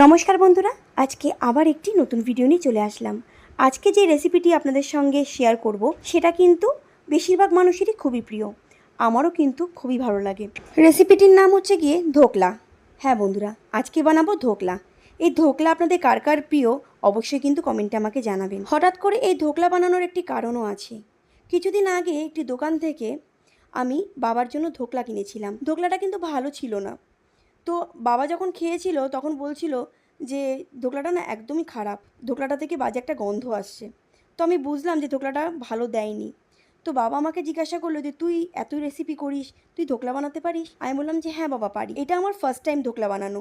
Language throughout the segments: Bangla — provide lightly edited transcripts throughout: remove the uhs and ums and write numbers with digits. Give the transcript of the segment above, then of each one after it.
নমস্কার বন্ধুরা, আজকে আবার একটি নতুন ভিডিও নিয়ে চলে আসলাম। আজকে যে রেসিপিটি আপনাদের সঙ্গে শেয়ার করব সেটা কিন্তু বেশিরভাগ মানুষেরই খুবই প্রিয়, আমারও কিন্তু খুবই ভালো লাগে। রেসিপিটির নাম হচ্ছে গিয়ে ধোকলা। হ্যাঁ বন্ধুরা, আজকে বানাবো ধোকলা। এই ধোকলা আপনাদের কার কার প্রিয় অবশ্যই কিন্তু কমেন্টে আমাকে জানাবেন। হঠাৎ করে এই ধোকলা বানানোর একটি কারণও আছে। কিছুদিন আগে একটি দোকান থেকে আমি বাবার জন্য ধোকলা কিনেছিলাম। ধোকলাটা কিন্তু ভালো ছিল না। তো বাবা যখন খেয়েছিল তখন বলছিল যে ধোকলাটা না একদমই খারাপ, ধোকলাটা থেকে বাজে একটা গন্ধ আসছে। তো আমি বুঝলাম যে ধোকলাটা ভালো দেয়নি। তো বাবা আমাকে জিজ্ঞাসা করলো যে তুই এত রেসিপি করিস, তুই ধোকলা বানাতে পারিস? আমি বললাম যে হ্যাঁ বাবা পারি। এটা আমার ফার্স্ট টাইম ধোকলা বানানো।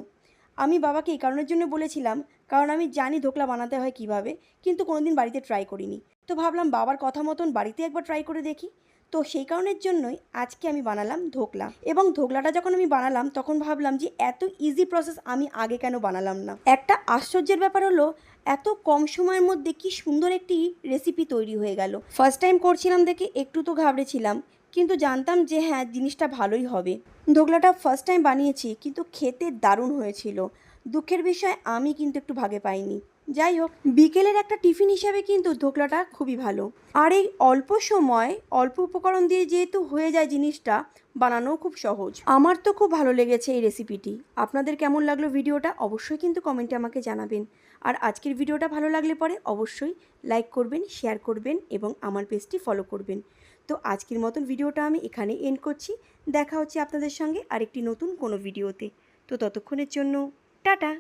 আমি বাবাকে এই কারণের জন্য বলেছিলাম, কারণ আমি জানি ধোকলা বানাতে হয় কিভাবে, কিন্তু কোনোদিন বাড়িতে ট্রাই করিনি। তো ভাবলাম বাবার কথা মতন বাড়িতে একবার ট্রাই করে দেখি। তো সেই কারণের জন্যই আজকে আমি বানালাম ধোকলা। এবং ধোকলাটা যখন আমি বানালাম তখন ভাবলাম যে এত ইজি প্রসেস আমি আগে কেন বানালাম না। একটা আশ্চর্যের ব্যাপার হলো, এত কম সময়ের মধ্যে কি সুন্দর একটি রেসিপি তৈরি হয়ে গেল। ফার্স্ট টাইম করছিলাম দেখে একটু তো ঘাবড়েছিলাম, কিন্তু জানতাম যে হ্যাঁ জিনিসটা ভালোই হবে। ধোকলাটা ফার্স্ট টাইম বানিয়েছি, কিন্তু খেতে দারুণ হয়েছিল। দুঃখের বিষয় আমি কিন্তু একটু ভাগে পাইনি। যাই হোক, বিকেলের একটা টিফিন হিসাবে কিন্তু ধোকলাটা খুবই ভালো। আর এই অল্প সময় অল্প উপকরণ দিয়ে যেহেতু হয়ে যায় জিনিসটা, বানানোও খুব সহজ। আমার তো খুব ভালো লেগেছে এই রেসিপিটি। আপনাদের কেমন লাগলো ভিডিওটা অবশ্যই কিন্তু কমেন্টে আমাকে জানাবেন। আর আজকের ভিডিওটা ভালো লাগলে পরে অবশ্যই লাইক করবেন, শেয়ার করবেন এবং আমার পেজটি ফলো করবেন। তো আজকের মতন ভিডিওটা আমি এখানে এন্ড করছি। দেখা হচ্ছে আপনাদের সঙ্গে আরেকটি নতুন কোনো ভিডিওতে। তো ততক্ষণের জন্য টাটা।